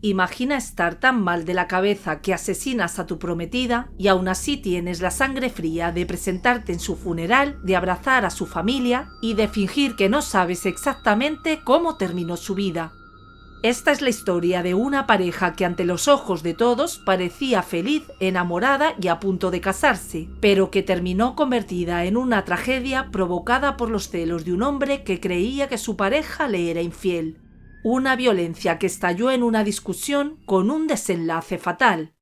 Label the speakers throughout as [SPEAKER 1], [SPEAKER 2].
[SPEAKER 1] Imagina estar tan mal de la cabeza que asesinas a tu prometida y aún así tienes la sangre fría de presentarte en su funeral, de abrazar a su familia y de fingir que no sabes exactamente cómo terminó su vida. Esta es la historia de una pareja que ante los ojos de todos parecía feliz, enamorada y a punto de casarse, pero que terminó convertida en una tragedia provocada por los celos de un hombre que creía que su pareja le era infiel. Una violencia que estalló en una discusión con un desenlace fatal.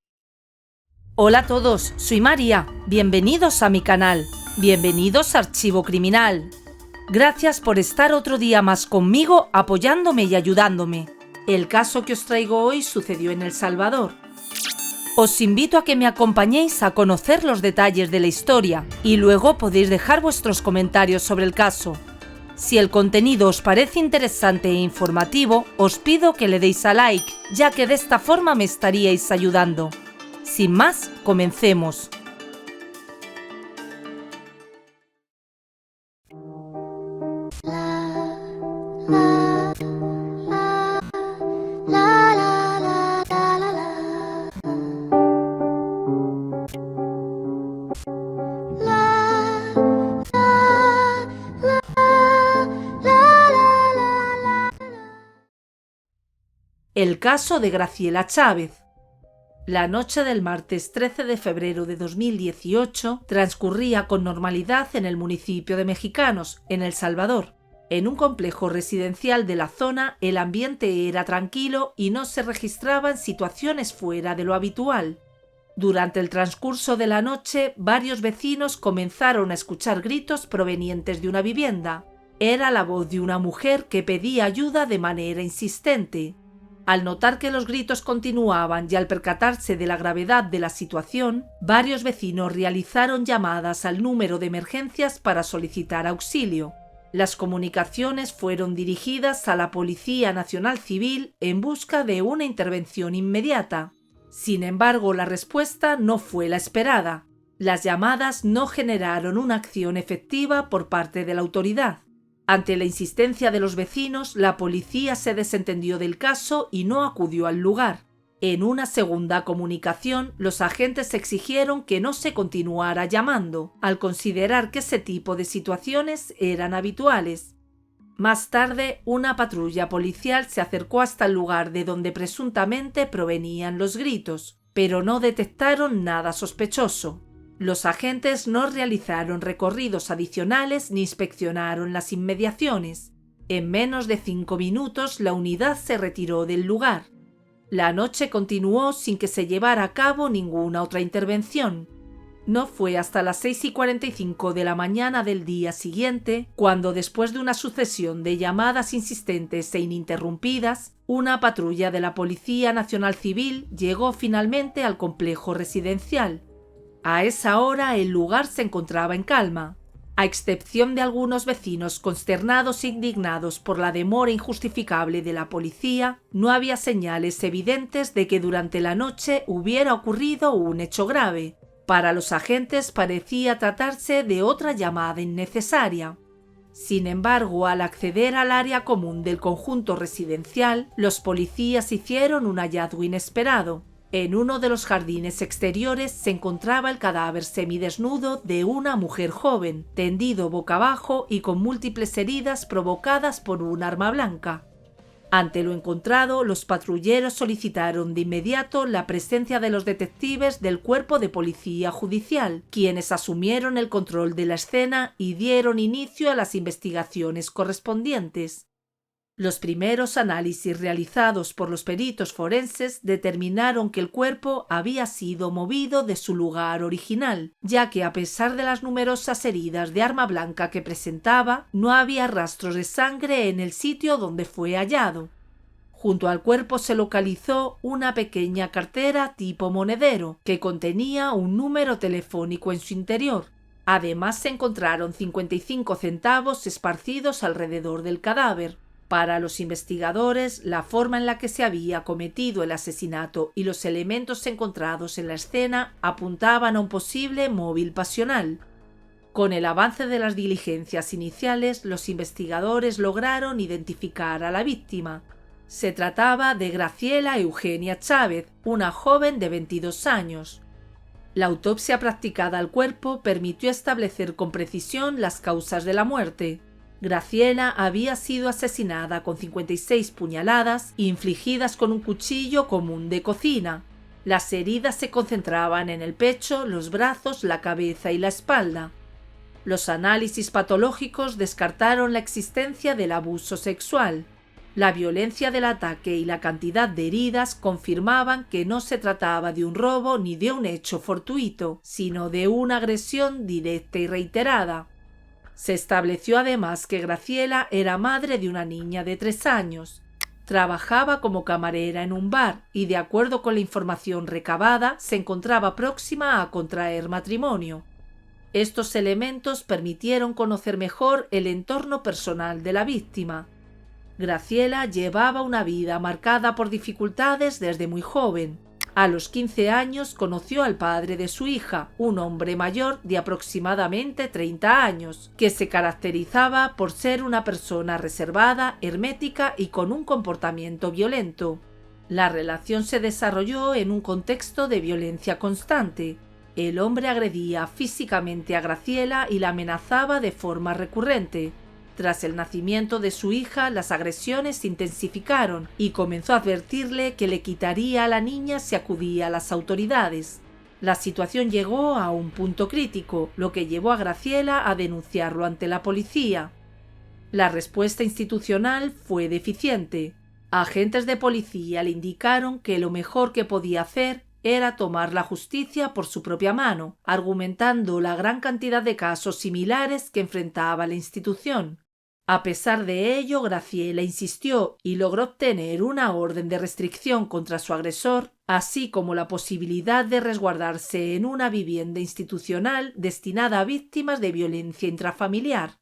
[SPEAKER 1] Hola a todos, soy María. Bienvenidos a mi canal. Bienvenidos a Archivo Criminal. Gracias por estar otro día más conmigo apoyándome y ayudándome. El caso que os traigo hoy sucedió en El Salvador. Os invito a que me acompañéis a conocer los detalles de la historia y luego podéis dejar vuestros comentarios sobre el caso. Si el contenido os parece interesante e informativo, os pido que le deis a like, ya que de esta forma me estaríais ayudando. Sin más, comencemos. El caso de Graciela Chávez. La noche del martes 13 de febrero de 2018 transcurría con normalidad en el municipio de Mexicanos, en El Salvador. En un complejo residencial de la zona, el ambiente era tranquilo y no se registraban situaciones fuera de lo habitual. Durante el transcurso de la noche, varios vecinos comenzaron a escuchar gritos provenientes de una vivienda. Era la voz de una mujer que pedía ayuda de manera insistente. Al notar que los gritos continuaban y al percatarse de la gravedad de la situación, varios vecinos realizaron llamadas al número de emergencias para solicitar auxilio. Las comunicaciones fueron dirigidas a la Policía Nacional Civil en busca de una intervención inmediata. Sin embargo, la respuesta no fue la esperada. Las llamadas no generaron una acción efectiva por parte de la autoridad. Ante la insistencia de los vecinos, la policía se desentendió del caso y no acudió al lugar. En una segunda comunicación, los agentes exigieron que no se continuara llamando, al considerar que ese tipo de situaciones eran habituales. Más tarde, una patrulla policial se acercó hasta el lugar de donde presuntamente provenían los gritos, pero no detectaron nada sospechoso. Los agentes no realizaron recorridos adicionales ni inspeccionaron las inmediaciones. En menos de 5 minutos la unidad se retiró del lugar. La noche continuó sin que se llevara a cabo ninguna otra intervención. No fue hasta las 6:45 de la mañana del día siguiente, cuando después de una sucesión de llamadas insistentes e ininterrumpidas, una patrulla de la Policía Nacional Civil llegó finalmente al complejo residencial. A esa hora el lugar se encontraba en calma. A excepción de algunos vecinos consternados e indignados por la demora injustificable de la policía, no había señales evidentes de que durante la noche hubiera ocurrido un hecho grave. Para los agentes parecía tratarse de otra llamada innecesaria. Sin embargo, al acceder al área común del conjunto residencial, los policías hicieron un hallazgo inesperado. En uno de los jardines exteriores se encontraba el cadáver semidesnudo de una mujer joven, tendido boca abajo y con múltiples heridas provocadas por un arma blanca. Ante lo encontrado, los patrulleros solicitaron de inmediato la presencia de los detectives del Cuerpo de Policía Judicial, quienes asumieron el control de la escena y dieron inicio a las investigaciones correspondientes. Los primeros análisis realizados por los peritos forenses determinaron que el cuerpo había sido movido de su lugar original, ya que a pesar de las numerosas heridas de arma blanca que presentaba, no había rastros de sangre en el sitio donde fue hallado. Junto al cuerpo se localizó una pequeña cartera tipo monedero, que contenía un número telefónico en su interior. Además se encontraron 55 centavos esparcidos alrededor del cadáver. Para los investigadores, la forma en la que se había cometido el asesinato y los elementos encontrados en la escena apuntaban a un posible móvil pasional. Con el avance de las diligencias iniciales, los investigadores lograron identificar a la víctima. Se trataba de Graciela Eugenia Chávez, una joven de 22 años. La autopsia practicada al cuerpo permitió establecer con precisión las causas de la muerte. Graciela había sido asesinada con 56 puñaladas infligidas con un cuchillo común de cocina. Las heridas se concentraban en el pecho, los brazos, la cabeza y la espalda. Los análisis patológicos descartaron la existencia del abuso sexual. La violencia del ataque y la cantidad de heridas confirmaban que no se trataba de un robo ni de un hecho fortuito, sino de una agresión directa y reiterada. Se estableció además que Graciela era madre de una niña de 3 años. Trabajaba como camarera en un bar y, de acuerdo con la información recabada, se encontraba próxima a contraer matrimonio. Estos elementos permitieron conocer mejor el entorno personal de la víctima. Graciela llevaba una vida marcada por dificultades desde muy joven. A los 15 años conoció al padre de su hija, un hombre mayor de aproximadamente 30 años, que se caracterizaba por ser una persona reservada, hermética y con un comportamiento violento. La relación se desarrolló en un contexto de violencia constante. El hombre agredía físicamente a Graciela y la amenazaba de forma recurrente. Tras el nacimiento de su hija, las agresiones se intensificaron y comenzó a advertirle que le quitaría a la niña si acudía a las autoridades. La situación llegó a un punto crítico, lo que llevó a Graciela a denunciarlo ante la policía. La respuesta institucional fue deficiente. Agentes de policía le indicaron que lo mejor que podía hacer era tomar la justicia por su propia mano, argumentando la gran cantidad de casos similares que enfrentaba la institución. A pesar de ello, Graciela insistió y logró obtener una orden de restricción contra su agresor, así como la posibilidad de resguardarse en una vivienda institucional destinada a víctimas de violencia intrafamiliar.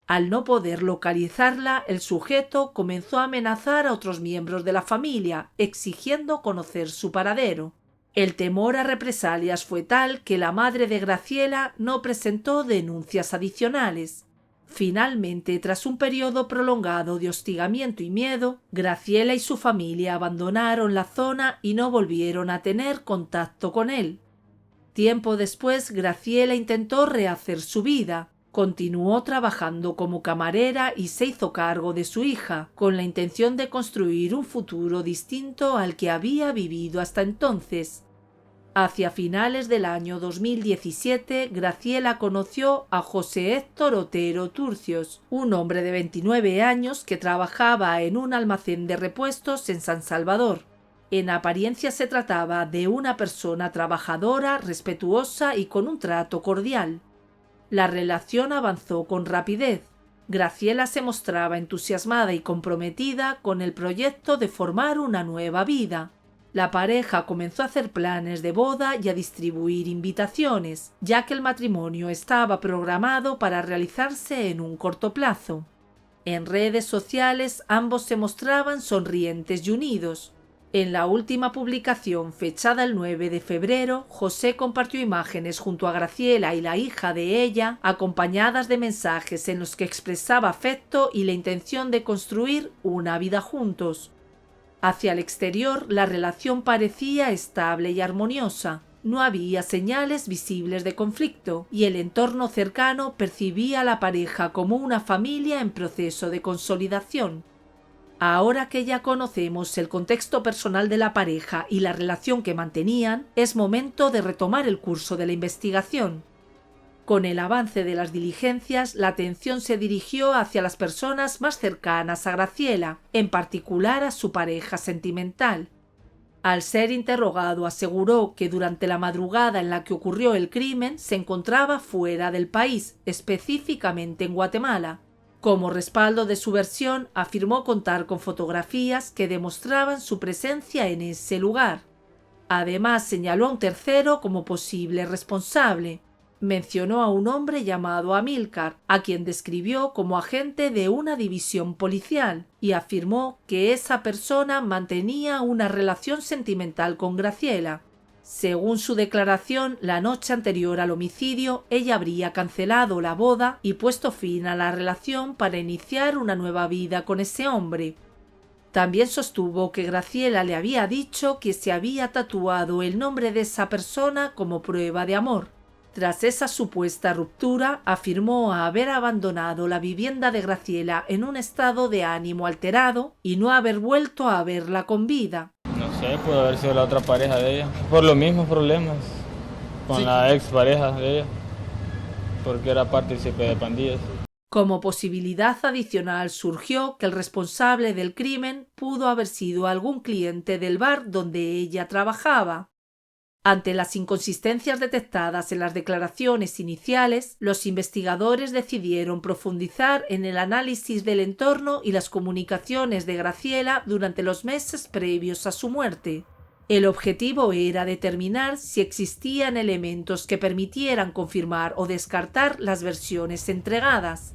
[SPEAKER 1] Al no poder localizarla, el sujeto comenzó a amenazar a otros miembros de la familia, exigiendo conocer su paradero. El temor a represalias fue tal que la madre de Graciela no presentó denuncias adicionales. Finalmente, tras un periodo prolongado de hostigamiento y miedo, Graciela y su familia abandonaron la zona y no volvieron a tener contacto con él. Tiempo después, Graciela intentó rehacer su vida. Continuó trabajando como camarera y se hizo cargo de su hija, con la intención de construir un futuro distinto al que había vivido hasta entonces. Hacia finales del año 2017, Graciela conoció a José Héctor Otero Turcios, un hombre de 29 años que trabajaba en un almacén de repuestos en San Salvador. En apariencia se trataba de una persona trabajadora, respetuosa y con un trato cordial. La relación avanzó con rapidez. Graciela se mostraba entusiasmada y comprometida con el proyecto de formar una nueva vida. La pareja comenzó a hacer planes de boda y a distribuir invitaciones, ya que el matrimonio estaba programado para realizarse en un corto plazo. En redes sociales ambos se mostraban sonrientes y unidos. En la última publicación, fechada el 9 de febrero, José compartió imágenes junto a Graciela y la hija de ella, acompañadas de mensajes en los que expresaba afecto y la intención de construir una vida juntos. Hacia el exterior, la relación parecía estable y armoniosa. No había señales visibles de conflicto, y el entorno cercano percibía a la pareja como una familia en proceso de consolidación. Ahora que ya conocemos el contexto personal de la pareja y la relación que mantenían, es momento de retomar el curso de la investigación. Con el avance de las diligencias, la atención se dirigió hacia las personas más cercanas a Graciela, en particular a su pareja sentimental. Al ser interrogado, aseguró que durante la madrugada en la que ocurrió el crimen se encontraba fuera del país, específicamente en Guatemala. Como respaldo de su versión, afirmó contar con fotografías que demostraban su presencia en ese lugar. Además, señaló a un tercero como posible responsable. Mencionó a un hombre llamado Amílcar, a quien describió como agente de una división policial, y afirmó que esa persona mantenía una relación sentimental con Graciela. Según su declaración, la noche anterior al homicidio, ella habría cancelado la boda y puesto fin a la relación para iniciar una nueva vida con ese hombre. También sostuvo que Graciela le había dicho que se había tatuado el nombre de esa persona como prueba de amor. Tras esa supuesta ruptura, afirmó haber abandonado la vivienda de Graciela en un estado de ánimo alterado y no haber vuelto a verla con vida.
[SPEAKER 2] No sé, pudo haber sido la otra pareja de ella, por los mismos problemas con la ex pareja de ella, porque era partícipe de pandillas.
[SPEAKER 1] Como posibilidad adicional surgió que el responsable del crimen pudo haber sido algún cliente del bar donde ella trabajaba. Ante las inconsistencias detectadas en las declaraciones iniciales, los investigadores decidieron profundizar en el análisis del entorno y las comunicaciones de Graciela durante los meses previos a su muerte. El objetivo era determinar si existían elementos que permitieran confirmar o descartar las versiones entregadas.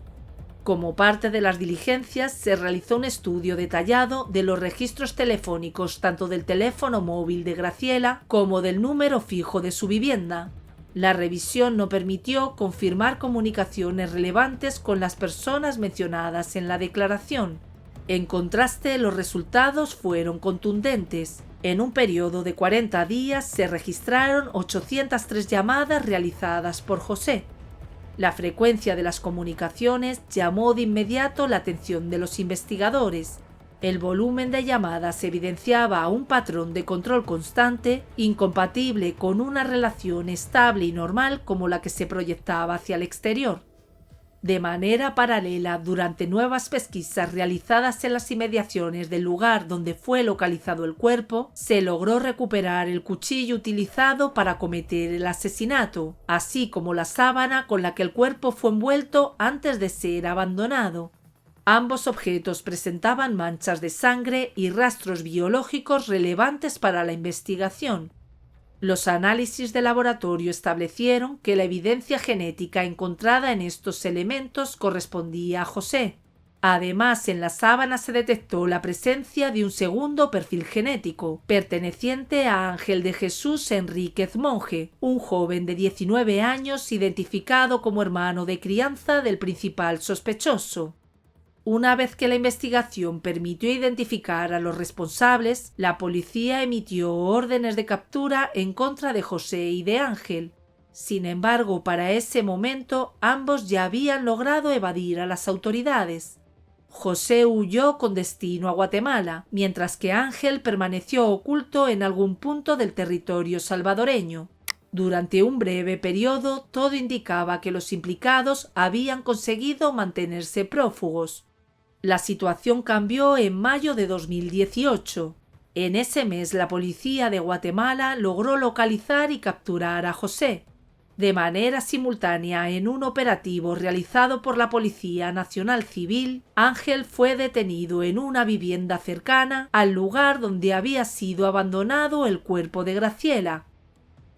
[SPEAKER 1] Como parte de las diligencias, se realizó un estudio detallado de los registros telefónicos tanto del teléfono móvil de Graciela como del número fijo de su vivienda. La revisión no permitió confirmar comunicaciones relevantes con las personas mencionadas en la declaración. En contraste, los resultados fueron contundentes. En un periodo de 40 días se registraron 803 llamadas realizadas por José. La frecuencia de las comunicaciones llamó de inmediato la atención de los investigadores. El volumen de llamadas evidenciaba un patrón de control constante, incompatible con una relación estable y normal como la que se proyectaba hacia el exterior. De manera paralela, durante nuevas pesquisas realizadas en las inmediaciones del lugar donde fue localizado el cuerpo, se logró recuperar el cuchillo utilizado para cometer el asesinato, así como la sábana con la que el cuerpo fue envuelto antes de ser abandonado. Ambos objetos presentaban manchas de sangre y rastros biológicos relevantes para la investigación. Los análisis de laboratorio establecieron que la evidencia genética encontrada en estos elementos correspondía a José. Además, en la sábana se detectó la presencia de un segundo perfil genético, perteneciente a Ángel de Jesús Enríquez Monge, un joven de 19 años identificado como hermano de crianza del principal sospechoso. Una vez que la investigación permitió identificar a los responsables, la policía emitió órdenes de captura en contra de José y de Ángel. Sin embargo, para ese momento, ambos ya habían logrado evadir a las autoridades. José huyó con destino a Guatemala, mientras que Ángel permaneció oculto en algún punto del territorio salvadoreño. Durante un breve periodo, todo indicaba que los implicados habían conseguido mantenerse prófugos. La situación cambió en mayo de 2018. En ese mes, la policía de Guatemala logró localizar y capturar a José. De manera simultánea, en un operativo realizado por la Policía Nacional Civil, Ángel fue detenido en una vivienda cercana al lugar donde había sido abandonado el cuerpo de Graciela.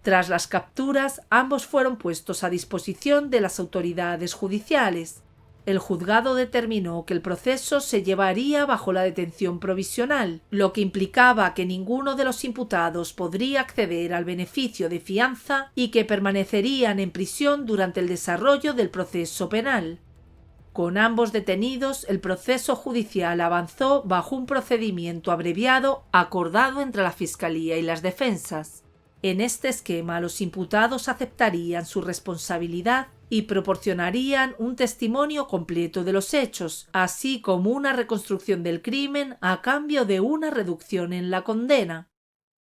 [SPEAKER 1] Tras las capturas, ambos fueron puestos a disposición de las autoridades judiciales. El juzgado determinó que el proceso se llevaría bajo la detención provisional, lo que implicaba que ninguno de los imputados podría acceder al beneficio de fianza y que permanecerían en prisión durante el desarrollo del proceso penal. Con ambos detenidos, el proceso judicial avanzó bajo un procedimiento abreviado acordado entre la Fiscalía y las defensas. En este esquema, los imputados aceptarían su responsabilidad y proporcionarían un testimonio completo de los hechos, así como una reconstrucción del crimen a cambio de una reducción en la condena.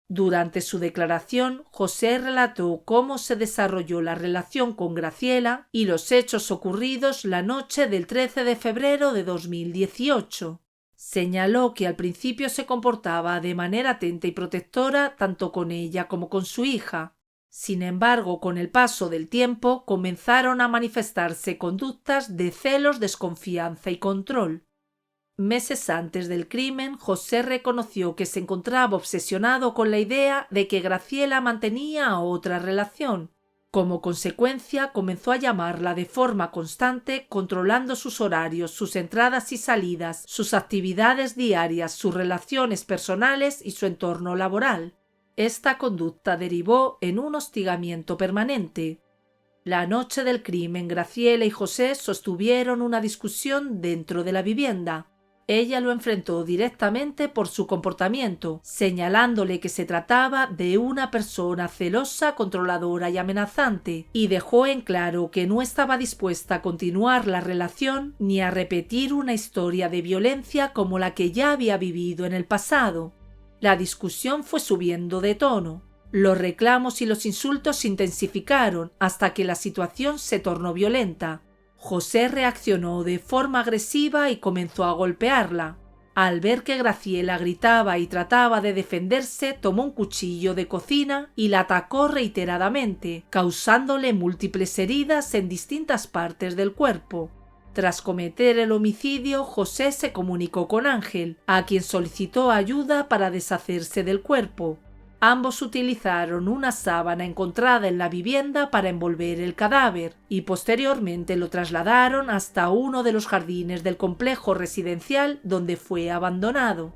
[SPEAKER 1] Durante su declaración, José relató cómo se desarrolló la relación con Graciela y los hechos ocurridos la noche del 13 de febrero de 2018. Señaló que al principio se comportaba de manera atenta y protectora tanto con ella como con su hija. Sin embargo, con el paso del tiempo comenzaron a manifestarse conductas de celos, desconfianza y control. Meses antes del crimen, José reconoció que se encontraba obsesionado con la idea de que Graciela mantenía otra relación. Como consecuencia, comenzó a llamarla de forma constante, controlando sus horarios, sus entradas y salidas, sus actividades diarias, sus relaciones personales y su entorno laboral. Esta conducta derivó en un hostigamiento permanente. La noche del crimen, Graciela y José sostuvieron una discusión dentro de la vivienda. Ella lo enfrentó directamente por su comportamiento, señalándole que se trataba de una persona celosa, controladora y amenazante, y dejó en claro que no estaba dispuesta a continuar la relación ni a repetir una historia de violencia como la que ya había vivido en el pasado. La discusión fue subiendo de tono. Los reclamos y los insultos se intensificaron hasta que la situación se tornó violenta. José reaccionó de forma agresiva y comenzó a golpearla. Al ver que Graciela gritaba y trataba de defenderse, tomó un cuchillo de cocina y la atacó reiteradamente, causándole múltiples heridas en distintas partes del cuerpo. Tras cometer el homicidio, José se comunicó con Ángel, a quien solicitó ayuda para deshacerse del cuerpo. Ambos utilizaron una sábana encontrada en la vivienda para envolver el cadáver y posteriormente lo trasladaron hasta uno de los jardines del complejo residencial donde fue abandonado.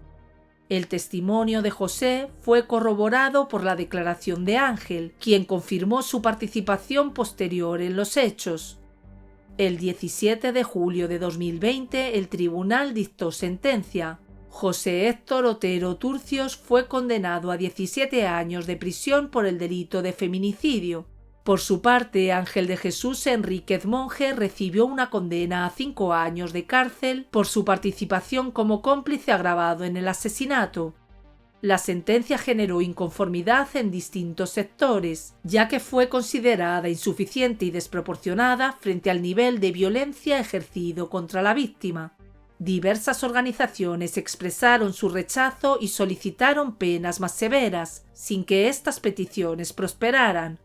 [SPEAKER 1] El testimonio de José fue corroborado por la declaración de Ángel, quien confirmó su participación posterior en los hechos. El 17 de julio de 2020 el tribunal dictó sentencia. José Héctor Otero Turcios fue condenado a 17 años de prisión por el delito de feminicidio. Por su parte, Ángel de Jesús Enríquez Monge recibió una condena a 5 años de cárcel por su participación como cómplice agravado en el asesinato. La sentencia generó inconformidad en distintos sectores, ya que fue considerada insuficiente y desproporcionada frente al nivel de violencia ejercido contra la víctima. Diversas organizaciones expresaron su rechazo y solicitaron penas más severas, sin que estas peticiones prosperaran.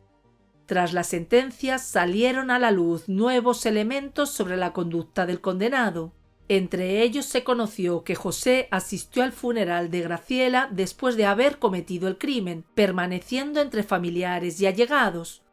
[SPEAKER 1] Tras la sentencia salieron a la luz nuevos elementos sobre la conducta del condenado. Entre ellos se conoció que José asistió al funeral de Graciela después de haber cometido el crimen, permaneciendo entre familiares y allegados.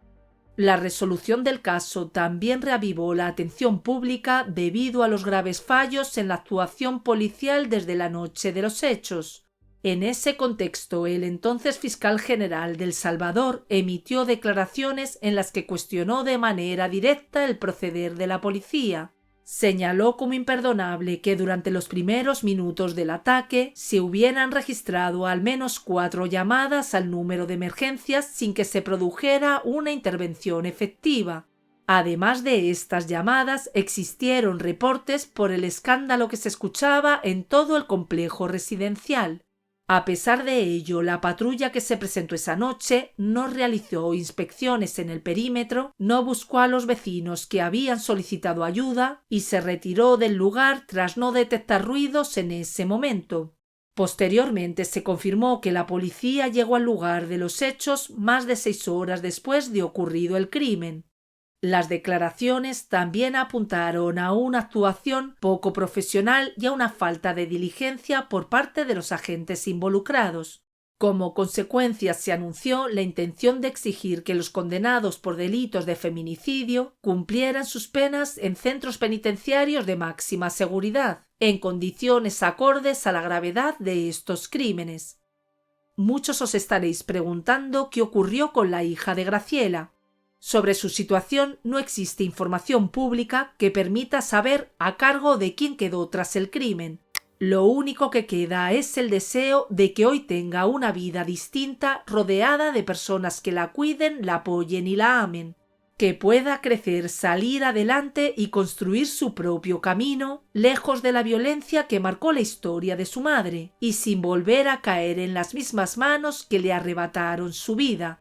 [SPEAKER 1] La resolución del caso también reavivó la atención pública debido a los graves fallos en la actuación policial desde la noche de los hechos. En ese contexto, el entonces fiscal general de El Salvador emitió declaraciones en las que cuestionó de manera directa el proceder de la policía. Señaló como imperdonable que durante los primeros minutos del ataque se hubieran registrado al menos 4 llamadas al número de emergencias sin que se produjera una intervención efectiva. Además de estas llamadas, existieron reportes por el escándalo que se escuchaba en todo el complejo residencial. A pesar de ello, la patrulla que se presentó esa noche no realizó inspecciones en el perímetro, no buscó a los vecinos que habían solicitado ayuda y se retiró del lugar tras no detectar ruidos en ese momento. Posteriormente se confirmó que la policía llegó al lugar de los hechos más de 6 horas después de ocurrido el crimen. Las declaraciones también apuntaron a una actuación poco profesional y a una falta de diligencia por parte de los agentes involucrados. Como consecuencia, se anunció la intención de exigir que los condenados por delitos de feminicidio cumplieran sus penas en centros penitenciarios de máxima seguridad, en condiciones acordes a la gravedad de estos crímenes. Muchos os estaréis preguntando qué ocurrió con la hija de Graciela. Sobre su situación no existe información pública que permita saber a cargo de quién quedó tras el crimen. Lo único que queda es el deseo de que hoy tenga una vida distinta rodeada de personas que la cuiden, la apoyen y la amen. Que pueda crecer, salir adelante y construir su propio camino, lejos de la violencia que marcó la historia de su madre, y sin volver a caer en las mismas manos que le arrebataron su vida.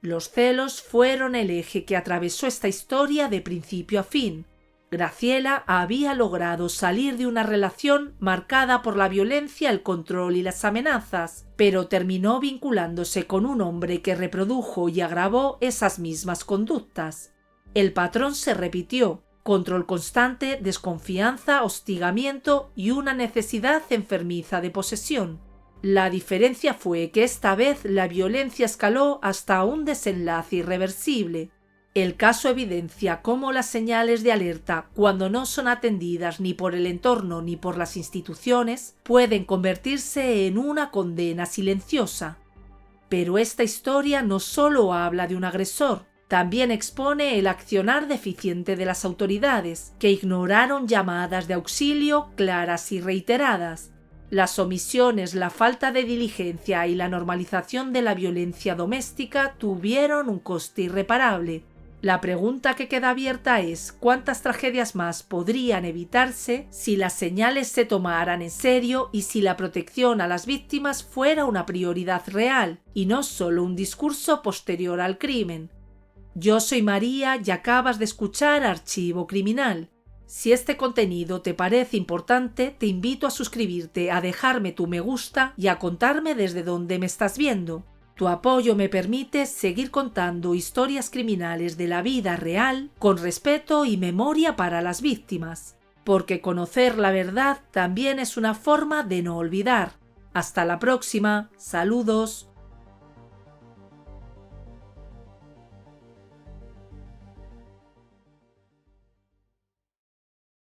[SPEAKER 1] Los celos fueron el eje que atravesó esta historia de principio a fin. Graciela había logrado salir de una relación marcada por la violencia, el control y las amenazas, pero terminó vinculándose con un hombre que reprodujo y agravó esas mismas conductas. El patrón se repitió: control constante, desconfianza, hostigamiento y una necesidad enfermiza de posesión. La diferencia fue que esta vez la violencia escaló hasta un desenlace irreversible. El caso evidencia cómo las señales de alerta, cuando no son atendidas ni por el entorno ni por las instituciones, pueden convertirse en una condena silenciosa. Pero esta historia no solo habla de un agresor. También expone el accionar deficiente de las autoridades, que ignoraron llamadas de auxilio claras y reiteradas. Las omisiones, la falta de diligencia y la normalización de la violencia doméstica tuvieron un coste irreparable. La pregunta que queda abierta es ¿cuántas tragedias más podrían evitarse si las señales se tomaran en serio y si la protección a las víctimas fuera una prioridad real y no solo un discurso posterior al crimen? Yo soy María y acabas de escuchar Archivo Criminal. Si este contenido te parece importante, te invito a suscribirte, a dejarme tu me gusta y a contarme desde dónde me estás viendo. Tu apoyo me permite seguir contando historias criminales de la vida real con respeto y memoria para las víctimas, porque conocer la verdad también es una forma de no olvidar. Hasta la próxima. Saludos.